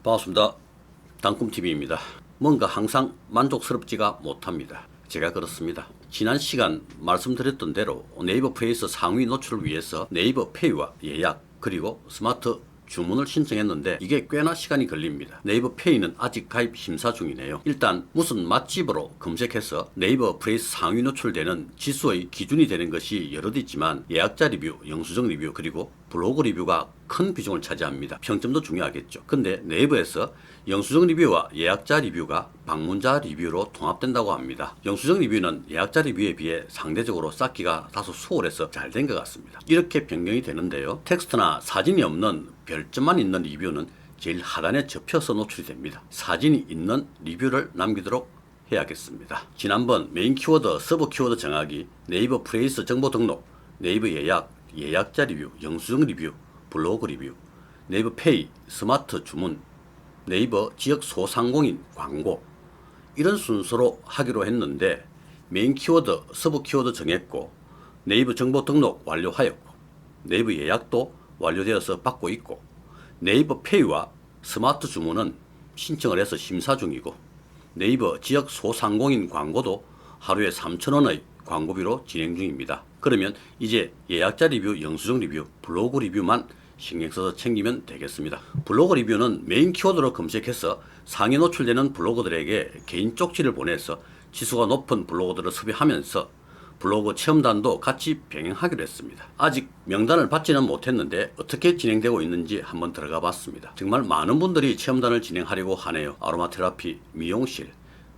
반갑습니다. 당꿈TV입니다. 뭔가 항상 만족스럽지가 못합니다. 제가 그렇습니다. 지난 시간 말씀드렸던 대로 네이버 페이스 상위 노출을 위해서 네이버 페이와 예약 그리고 스마트 주문을 신청했는데 이게 꽤나 시간이 걸립니다. 네이버 페이는 아직 가입 심사 중이네요. 일단 무슨 맛집으로 검색해서 네이버 페이스 상위 노출되는 지수의 기준이 되는 것이 여럿 있지만 예약자 리뷰, 영수증 리뷰 그리고 블로그 리뷰가 큰 비중을 차지합니다. 평점도 중요하겠죠. 근데 네이버에서 영수증 리뷰와 예약자 리뷰가 방문자 리뷰로 통합된다고 합니다. 영수증 리뷰는 예약자 리뷰에 비해 상대적으로 쌓기가 다소 수월해서 잘 된 것 같습니다. 이렇게 변경이 되는데요. 텍스트나 사진이 없는 별점만 있는 리뷰는 제일 하단에 접혀서 노출이 됩니다. 사진이 있는 리뷰를 남기도록 해야겠습니다. 지난번 메인 키워드, 서브 키워드 정하기, 네이버 페이스 정보 등록, 네이버 예약, 예약자 리뷰, 영수증 리뷰, 블로그 리뷰, 네이버 페이, 스마트 주문, 네이버 지역 소상공인 광고 이런 순서로 하기로 했는데 메인 키워드, 서브 키워드 정했고 네이버 정보 등록 완료하였고 네이버 예약도 완료되어서 받고 있고 네이버 페이와 스마트 주문은 신청을 해서 심사 중이고 네이버 지역 소상공인 광고도 하루에 3,000원의 광고비로 진행 중입니다. 그러면 이제 예약자 리뷰, 영수증 리뷰, 블로그 리뷰만 신경 써서 챙기면 되겠습니다. 블로그 리뷰는 메인 키워드로 검색해서 상위 노출되는 블로거들에게 개인 쪽지를 보내서 지수가 높은 블로거들을 섭외하면서 블로그 체험단도 같이 병행하기로 했습니다. 아직 명단을 받지는 못했는데 어떻게 진행되고 있는지 한번 들어가 봤습니다. 정말 많은 분들이 체험단을 진행하려고 하네요. 아로마 테라피, 미용실,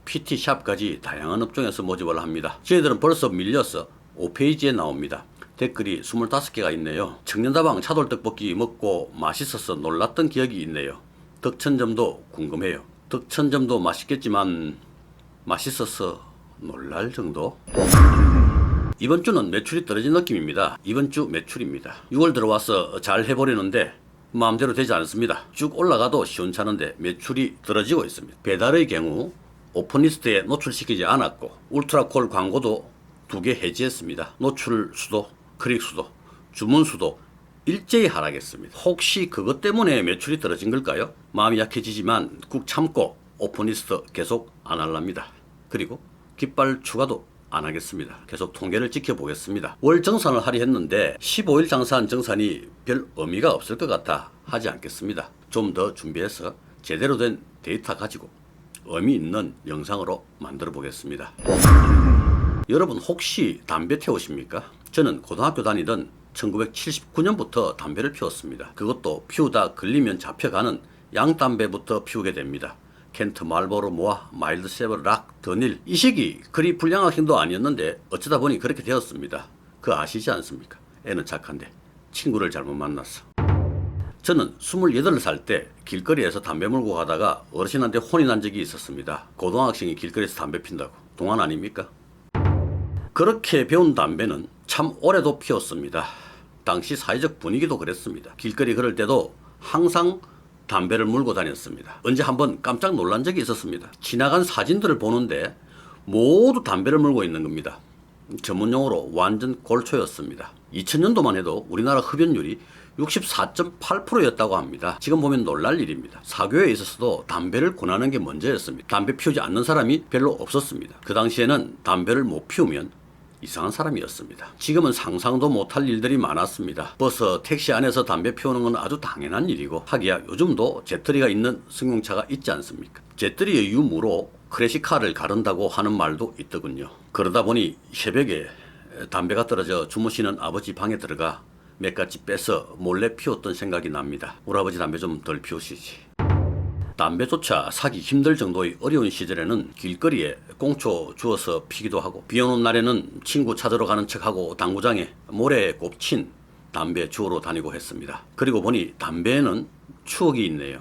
PT샵까지 다양한 업종에서 모집을 합니다. 저희들은 벌써 밀려서 5페이지에 나옵니다. 댓글이 25개가 있네요. 청년다방 차돌떡볶이 먹고 맛있어서 놀랐던 기억이 있네요. 덕천점도 궁금해요. 덕천점도 맛있겠지만 맛있어서 놀랄 정도? 이번 주는 매출이 떨어진 느낌입니다. 이번 주 매출입니다. 6월 들어와서 잘 해보려는데 마음대로 되지 않습니다. 쭉 올라가도 시원찮은데 매출이 떨어지고 있습니다. 배달의 경우 오픈리스트에 노출시키지 않았고 울트라콜 광고도 2개 해지했습니다. 노출 수도, 클릭 수도, 주문 수도 일제히 하락했습니다. 혹시 그것 때문에 매출이 떨어진 걸까요? 마음이 약해지지만 꾹 참고 오픈리스트 계속 안 할랍니다. 그리고 깃발 추가도 안 하겠습니다. 계속 통계를 지켜보겠습니다. 월 정산을 하려 했는데 15일 장사한 정산이 별 의미가 없을 것 같아 하지 않겠습니다. 좀 더 준비해서 제대로 된 데이터 가지고 의미 있는 영상으로 만들어 보겠습니다. 여러분 혹시 담배 태우십니까? 저는 고등학교 다니던 1979년부터 담배를 피웠습니다. 그것도 피우다 걸리면 잡혀가는 양담배부터 피우게 됩니다. 켄트, 말보로, 모아, 마일드 세븐, 락, 더닐 이 시기 그리 불량한 행도 아니었는데 어쩌다 보니 그렇게 되었습니다. 그거 아시지 않습니까? 애는 착한데 친구를 잘못 만났어. 저는 28살 때 길거리에서 담배 물고 가다가 어르신한테 혼이 난 적이 있었습니다. 고등학생이 길거리에서 담배 핀다고. 동안 아닙니까? 그렇게 배운 담배는 참 오래도 피웠습니다. 당시 사회적 분위기도 그랬습니다. 길거리 걸을 때도 항상 담배를 물고 다녔습니다. 언제 한번 깜짝 놀란 적이 있었습니다. 지나간 사진들을 보는데 모두 담배를 물고 있는 겁니다. 전문용어로 완전 골초였습니다. 2000년도만 해도 우리나라 흡연율이 64.8%였다고 합니다. 지금 보면 놀랄 일입니다. 사교에 있어서도 담배를 권하는 게 먼저였습니다. 담배 피우지 않는 사람이 별로 없었습니다. 그 당시에는 담배를 못 피우면 이상한 사람이었습니다. 지금은 상상도 못할 일들이 많았습니다. 버스, 택시 안에서 담배 피우는 건 아주 당연한 일이고 하기야 요즘도 재떨이가 있는 승용차가 있지 않습니까? 재떨이의 유무로 크래시카를 가른다고 하는 말도 있더군요. 그러다 보니 새벽에 담배가 떨어져 주무시는 아버지 방에 들어가 몇 가지 빼서 몰래 피웠던 생각이 납니다. 우리 아버지 담배 좀 덜 피우시지. 담배조차 사기 힘들 정도의 어려운 시절에는 길거리에 꽁초 주워서 피기도 하고 비 오는 날에는 친구 찾으러 가는 척하고 당구장에 모래에 꼽친 담배 주우러 다니고 했습니다. 그리고 보니 담배에는 추억이 있네요.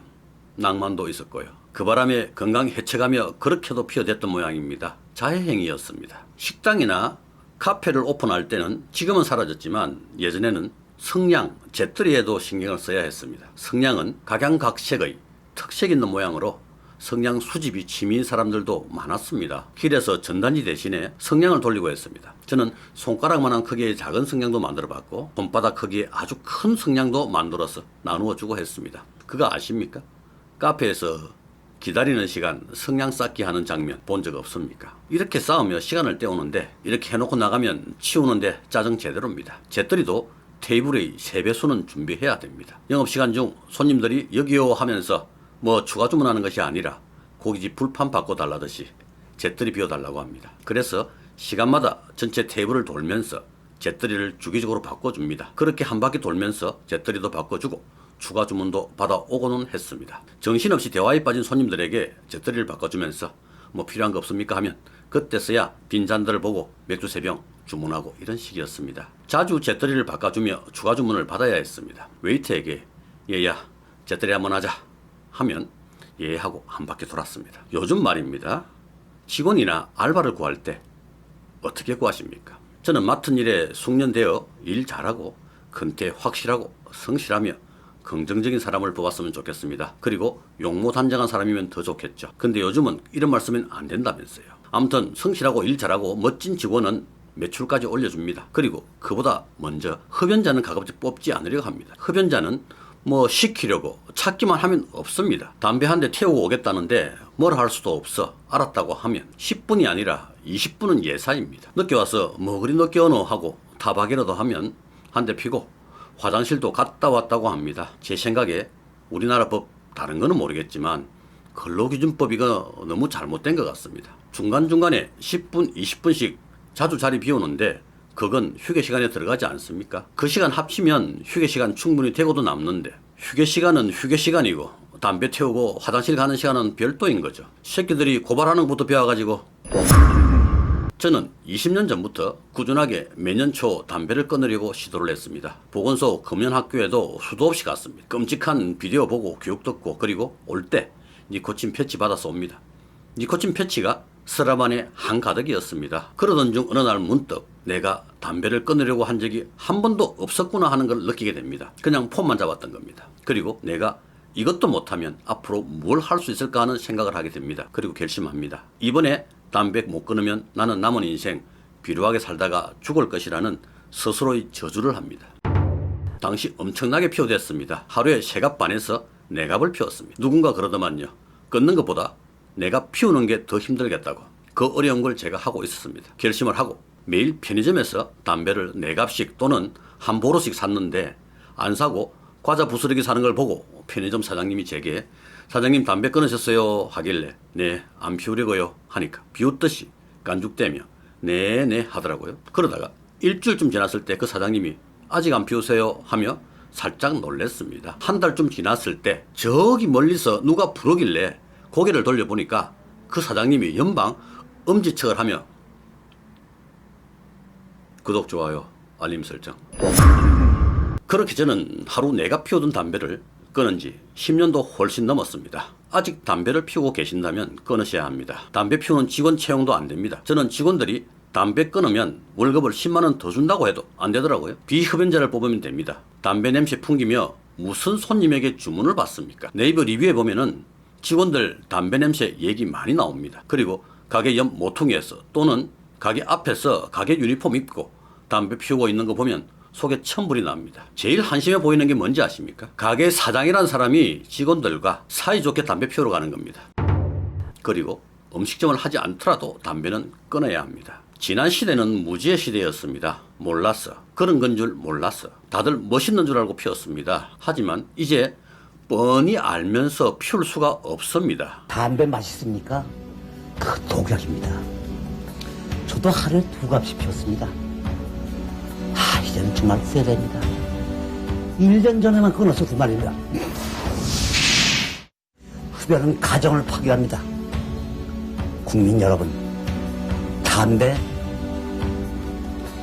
낭만도 있었고요. 그 바람에 건강 해쳐가며 그렇게도 피어댔던 모양입니다. 자해행위였습니다. 식당이나 카페를 오픈할 때는 지금은 사라졌지만 예전에는 성냥, 재떨이에도 신경을 써야 했습니다. 성냥은 각양각색의 특색 있는 모양으로 성냥 수집이 취미인 사람들도 많았습니다. 길에서 전단지 대신에 성냥을 돌리고 했습니다. 저는 손가락만한 크기의 작은 성냥도 만들어 봤고 손바닥 크기의 아주 큰 성냥도 만들어서 나누어 주고 했습니다. 그거 아십니까? 카페에서 기다리는 시간 성냥 쌓기 하는 장면 본 적 없습니까? 이렇게 싸우며 시간을 때우는데 이렇게 해놓고 나가면 치우는데 짜증 제대로입니다. 재떨이도 테이블의 3배수는 준비해야 됩니다. 영업시간 중 손님들이 여기요 하면서 뭐 추가 주문하는 것이 아니라 고깃집 불판 바꿔달라듯이 재떨이 비워달라고 합니다. 그래서 시간마다 전체 테이블을 돌면서 재떨이를 주기적으로 바꿔줍니다. 그렇게 한 바퀴 돌면서 재떨이도 바꿔주고 추가 주문도 받아오고는 했습니다. 정신없이 대화에 빠진 손님들에게 재떨이를 바꿔주면서 뭐 필요한 거 없습니까 하면 그때서야 빈 잔들을 보고 맥주 3병 주문하고 이런 식이었습니다. 자주 재떨이를 바꿔주며 추가 주문을 받아야 했습니다. 웨이터에게 얘야 재떨이 한번 하자 하면 예 하고 한 바퀴 돌았습니다. 요즘 말입니다. 직원이나 알바를 구할 때 어떻게 구하십니까? 저는 맡은 일에 숙련되어 일 잘하고 근태 확실하고 성실하며 긍정적인 사람을 뽑았으면 좋겠습니다. 그리고 용모단장한 사람이면 더 좋겠죠. 근데 요즘은 이런 말 쓰면 안 된다면서요. 아무튼 성실하고 일 잘하고 멋진 직원은 매출까지 올려줍니다. 그리고 그보다 먼저 흡연자는 가급적 뽑지 않으려고 합니다. 흡연자는 뭐 시키려고 찾기만 하면 없습니다. 담배 한 대 태우고 오겠다는데 뭘 할 수도 없어. 알았다고 하면 10분이 아니라 20분은 예사입니다. 늦게 와서 뭐 그리 늦게 오노 하고 타박이라도 하면 한 대 피고 화장실도 갔다 왔다고 합니다. 제 생각에 우리나라 법 다른 거는 모르겠지만 근로기준법 이거 너무 잘못된 것 같습니다. 중간중간에 10분, 20분씩 자주 자리 비우는데 그건 휴게시간에 들어가지 않습니까? 그 시간 합치면 휴게시간 충분히 되고도 남는데 휴게시간은 휴게시간이고 담배 태우고 화장실 가는 시간은 별도인 거죠. 새끼들이 고발하는 것부터 배워가지고 저는 20년 전부터 꾸준하게 매년 초 담배를 끊으려고 시도를 했습니다. 보건소 금연학교에도 수도 없이 갔습니다. 끔찍한 비디오 보고 교육 듣고 그리고 올 때 니코틴 패치 받아서 옵니다. 니코틴 패치가 서랍 안에 한가득이었습니다. 그러던 중 어느 날 문득 내가 담배를 끊으려고 한 적이 한 번도 없었구나 하는 걸 느끼게 됩니다. 그냥 폰만 잡았던 겁니다. 그리고 내가 이것도 못하면 앞으로 뭘 할 수 있을까 하는 생각을 하게 됩니다. 그리고 결심합니다. 이번에 담배 못 끊으면 나는 남은 인생 비루하게 살다가 죽을 것이라는 스스로의 저주를 합니다. 당시 엄청나게 피워댔습니다. 하루에 3갑 반에서 4갑을 피웠습니다. 누군가 그러더만요. 끊는 것보다 내가 피우는 게 더 힘들겠다고. 그 어려운 걸 제가 하고 있었습니다. 결심을 하고 매일 편의점에서 담배를 4갑씩 또는 한 보로씩 샀는데 안 사고 과자 부스러기 사는 걸 보고 편의점 사장님이 제게 사장님 담배 끊으셨어요 하길래 네 안 피우려고요 하니까 비웃듯이 깐죽대며 네네 하더라고요. 그러다가 일주일쯤 지났을 때 그 사장님이 아직 안 피우세요 하며 살짝 놀랬습니다. 한 달쯤 지났을 때 저기 멀리서 누가 부르길래 고개를 돌려보니까 그 사장님이 연방 엄지척을 하며 구독, 좋아요, 알림 설정. 그렇게 저는 하루 4갑 피우던 담배를 끊은 지 10년도 훨씬 넘었습니다. 아직 담배를 피우고 계신다면 끊으셔야 합니다. 담배 피우는 직원 채용도 안 됩니다. 저는 직원들이 담배 끊으면 월급을 10만 원 더 준다고 해도 안 되더라고요. 비흡연자를 뽑으면 됩니다. 담배 냄새 풍기며 무슨 손님에게 주문을 받습니까? 네이버 리뷰에 보면은 직원들 담배 냄새 얘기 많이 나옵니다. 그리고 가게 옆 모퉁이에서 또는 가게 앞에서 가게 유니폼 입고 담배 피우고 있는 거 보면 속에 천불이 납니다. 제일 한심해 보이는 게 뭔지 아십니까? 가게 사장이라는 사람이 직원들과 사이좋게 담배 피우러 가는 겁니다. 그리고 음식점을 하지 않더라도 담배는 끊어야 합니다. 지난 시대는 무지의 시대였습니다. 몰랐어. 그런 건 줄 몰랐어. 다들 멋있는 줄 알고 피웠습니다. 하지만 이제 뻔히 알면서 피울 수가 없습니다. 담배 맛있습니까? 그 독약입니다. 저도 하루에 2갑씩 피웠습니다. 이제는 정말 세대입니다. 1년 전에만 끊었어도 말입니다. 흡연은 가정을 파괴합니다. 국민 여러분, 담배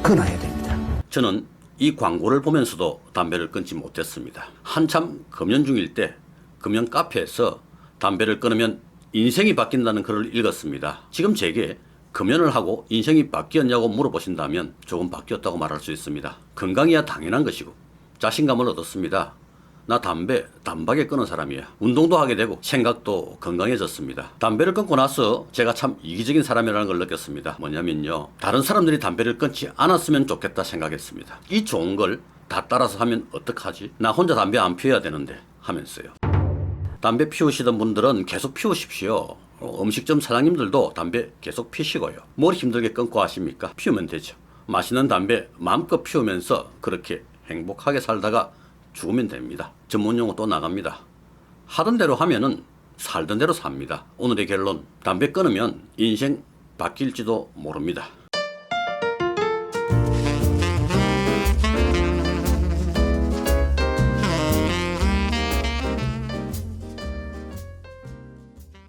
끊어야 됩니다. 저는 이 광고를 보면서도 담배를 끊지 못했습니다. 한참 금연 중일 때 금연 카페에서 담배를 끊으면 인생이 바뀐다는 글을 읽었습니다. 지금 제게 금연을 하고 인생이 바뀌었냐고 물어보신다면 조금 바뀌었다고 말할 수 있습니다. 건강이야 당연한 것이고 자신감을 얻었습니다. 나 담배 단박에 끊은 사람이야. 운동도 하게 되고 생각도 건강해졌습니다. 담배를 끊고 나서 제가 참 이기적인 사람이라는 걸 느꼈습니다. 뭐냐면요, 다른 사람들이 담배를 끊지 않았으면 좋겠다 생각했습니다. 이 좋은 걸 다 따라서 하면 어떡하지? 나 혼자 담배 안 피워야 되는데 하면서요. 담배 피우시던 분들은 계속 피우십시오. 음식점 사장님들도 담배 계속 피시고요. 뭘 힘들게 끊고 하십니까? 피우면 되죠. 맛있는 담배 마음껏 피우면서 그렇게 행복하게 살다가 죽으면 됩니다. 전문용어 또 나갑니다. 하던 대로 하면은 살던 대로 삽니다. 오늘의 결론, 담배 끊으면 인생 바뀔지도 모릅니다.